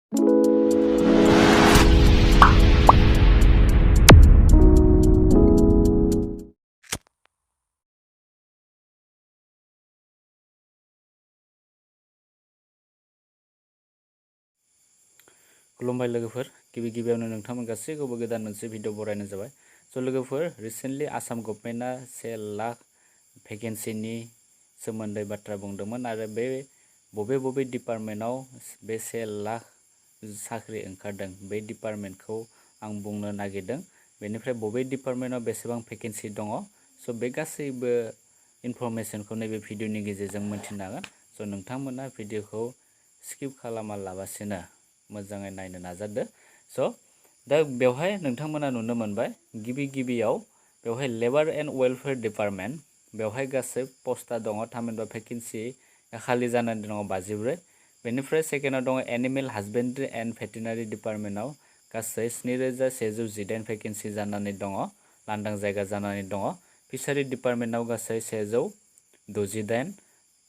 खुलुमबाय लोगोफोर गिबियावनो नोंथांमोन गासैखौबो गोदान मोनसे भिडिअ बरायनाय जाबाय स' लोगोफोर रिसेन्टलि आसाम गभर्नमेन्टआ 1 लाख भेकेन्सिनि सोमोन्दै बाथ्रा बुंदोंमोन आरो बे बबे डिपार्टमेन्टआव बे 1 लाख साख्रि ओंखारदों बे डिपार्टमेन्टखौ आं बुंनो नागिरदों बेनिफ्राय बबे डिपार्टमेन्टआव बेसेबां भेकेन्सि दङ स' बे गासैबो इनफरमेशनखौ नैबे भिडिअनि गेजेरजों मोन्थिनो हागोन स' नोंथांमोना भिडिअखौ स्किप खालामालाबासिनो मोजाङै नायनो नाजादो स' दा बेवहाय नोंथांमोना नुनो मोनबाय गिबियाव बेवहाय लेबार एन्ड वेलफेयार डिपार्टमेन्ट बेवहाय गासै पस्टआ दङ थामहिनबा भेकेन्सि खालि जानानै दङ 54 बेनिफ्राय सेकेन्डआव दङ एनिमेल हासबेन्ड्रि एन्ड भेटेनारि डिपार्टमेन्टआव गासै 7118 भेकेन्सि जानानै दङ लांदां जायगा जानानै दङ फिसारि डिपार्टमेन्टआव गासै 168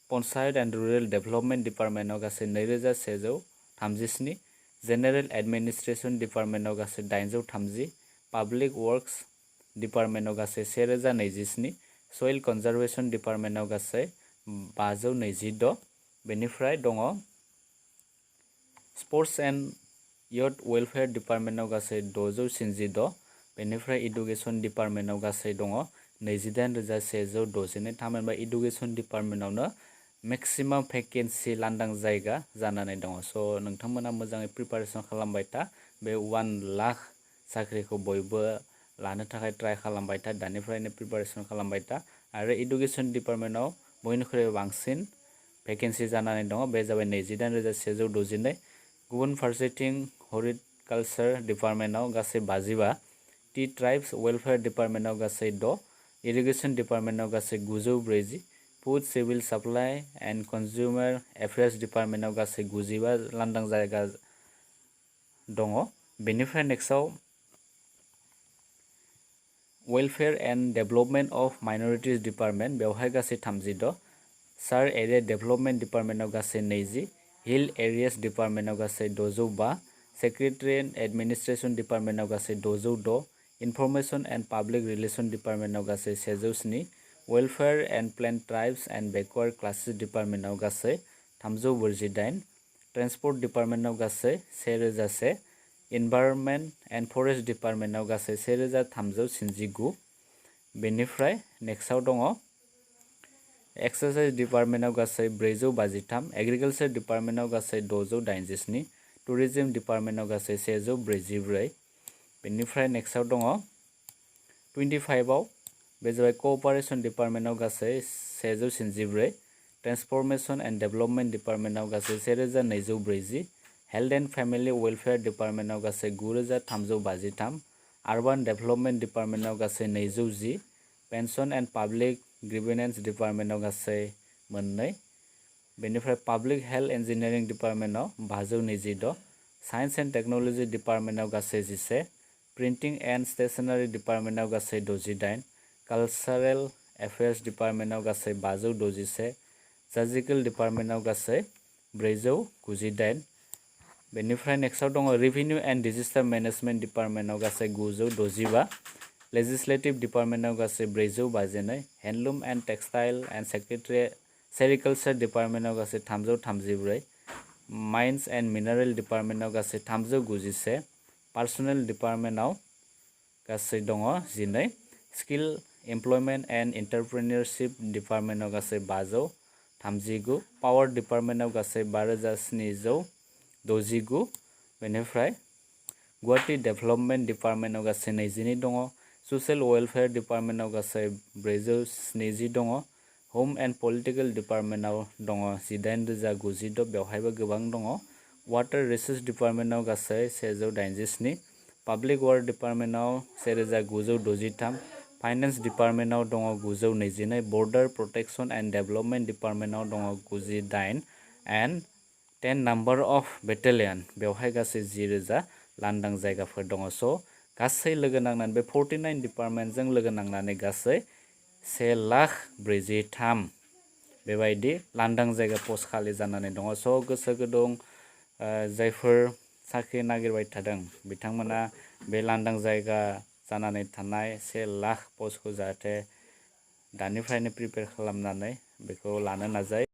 पन्चायत एन्ड रुरेल डेभेलपमेन्ट डिपार्टमेन्टआव गासै 2137 जेनेरेल एडमिनिस्ट्रेशन डिपार्टमेन्टआव गासै 830 पाब्लिक वर्क्स डिपार्टमेन्टआव गासै 1027 सयल कनजारभेशन डिपार्टमेन्टआव गासै 526 बेनिफ्राय दङ स्पर्ट्स एन्ड youth welfare डिपार्टमेन्टआव गासै 696 बेनिफ्राय इडुकेशन डिपार्टमेन्टआव गासै दङ 28162 थामहिनबा इडुकेशन डिपार्टमेन्टआवनो मेक्सिमाम भेकेन्सि लांदां जायगा जानानै दङ स' नोंथांमोना मोजाङै प्रिपारेसन खालामबाय था बे 1 लाख साख्रिखौ बयबो लानो थाखाय ट्राइ खालामबाय था दानिफ्रायनो प्रिपारेसन खालामबाय था आरो इडुकेशन डिपार्टमेन्टआव बयनिख्रुइ बांसिन भेकेन्सि जानानै दङ बे जाबाय 28162 गुबुन फारसेथिं हर्टिकालचार डिपार्टमेन्टआव गासै 55 टी ट्राइब्स वेलफेयार डिपार्टमेन्टआव गासै 6 इरिगेशन डिपार्टमेन्टआव गासै 940 food civil supply and consumer affairs डिपार्टमेन्टआव गासै 95 लांदां जायगा दङ बेनिफ्राय नेक्स्टआव welfare and development of minorities department बेवहाय गासै 36 सार एरिया डेभेलपमेन्ट डिपार्टमेन्टआव गासै 20 हिल एरियास डिपार्टमेन्टआव गासै 605 सेक्रेटारि एडमिनिस्ट्रेशन डिपार्टमेन्टआव गासै 606 इनफरमेशन एन्ड पाब्लिक रिलेशन डिपार्टमेन्टआव गासै 107 welfare and plain tribes and backward classes डिपार्टमेन्टआव गासै 348 ट्रान्सपर्ट डिपार्टमेन्टआव गासै 1001 इनभाइरनमेन्ट एन्ड फरेस्ट डिपार्टमेन्टआव गासै 1399 बेनिफ्राय नेक्स्टआव दङ एक्सारसाइज डिपार्टमेन्टआव गासै 453 एग्रिकालचार डिपार्टमेन्टआव गासै 687 टुरिज्म डिपार्टमेन्टआव गासै 144 बेनिफ्राय नेक्स्टआव दङ 25आव बे जाबाय कअपारेशन डिपार्टमेन्टआव गासै 194 ट्रान्सफरमेशन एन्ड डेभेलपमेन्ट डिपार्टमेन्टआव गासै 1240 हेल्थ एन्ड फेमिलि वेलफेयार डिपार्टमेन्टआव गासै 9353 आर्बान डेभेलपमेन्ट डिपार्टमेन्टआव गासै 210 पेन्सन एन्ड पाब्लिक ग्रिभेनेन्स डिपार्टमेन्टआव गासै 2 बेनिफ्राय पाब्लिक हेल्थ इन्जिनियारिं डिपार्टमेन्टआव 526 साइन्स एन्ड टेक्न'लजि डिपार्टमेन्टआव गासै 11 प्रिन्टिं एन्ड स्टेशनारि डिपार्टमेन्टआव गासै 68 कालचारेल एफेयार्स डिपार्टमेन्टआव गासै 561 जार्जिकेल डिपार्टमेन्टआव गासै 498 बेनिफ्राय नेक्स्टआव दङ रेभिनिउ एन्ड डिजास्टार मेनेजमेन्ट डिपार्टमेन्टआव गासै 965 लेजिस्लेटिभ डिपार्टमेन्टआव गासै 452 handloom and textile and sericulture डिपार्टमेन्टआव गासै 334 माइन्स एन्ड मिनारेल डिपार्टमेन्टआव गासै 391 पार्सनेल डिपार्टमेन्टआव गासै दङ 12 स्किल एमप्लयमेन्ट एन्ड एन्टारप्रेनियरशिप डिपार्टमेन्टआव गासै 539 पावार डिपार्टमेन्टआव गासै 5769 बेनिफ्राय गुवाहाटी डेभेलपमेन्ट डिपार्टमेन्टआव गासै 22 दङ ससियेल वेलफेयार डिपार्टमेन्टआव गासै 470 दङ होम एन्ड पलिटिकेल डिपार्टमेन्टआव दङ 18096 बेवहायबो गोबां दङ वाटार रिसोर्स डिपार्टमेन्टआव गासै 187 पाब्लिक वार्क डिपार्टमेन्टआव 1963 फाइनेन्स डिपार्टमेन्टआव दङ 922 बर्डार प्रटेक्शन एन्ड डेभेलपमेन्ट डिपार्टमेन्टआव दङ 98 एन्ड 10 नाम्बार अफ बेटेलियन बेवहाय गासै 10,000 लांदां जायगाफोर दङ स' गासै लोगो नांनानै बे 49 डिपार्टमेन्टजों लोगो नांनानै गासै 1,43,000 बेबायदि लांदां जायगा पस्ट खालि जानानै दङ स' गोसो गुदुं जायफोर साख्रि नागिरबाय थादों बिथांमोना बे लांदां जायगा जानानै थानाय 1 लाख पस्टखौ जाहाथे दानिफ्रायनो प्रिपेयार खालामनानै बेखौ लानो नाजायो।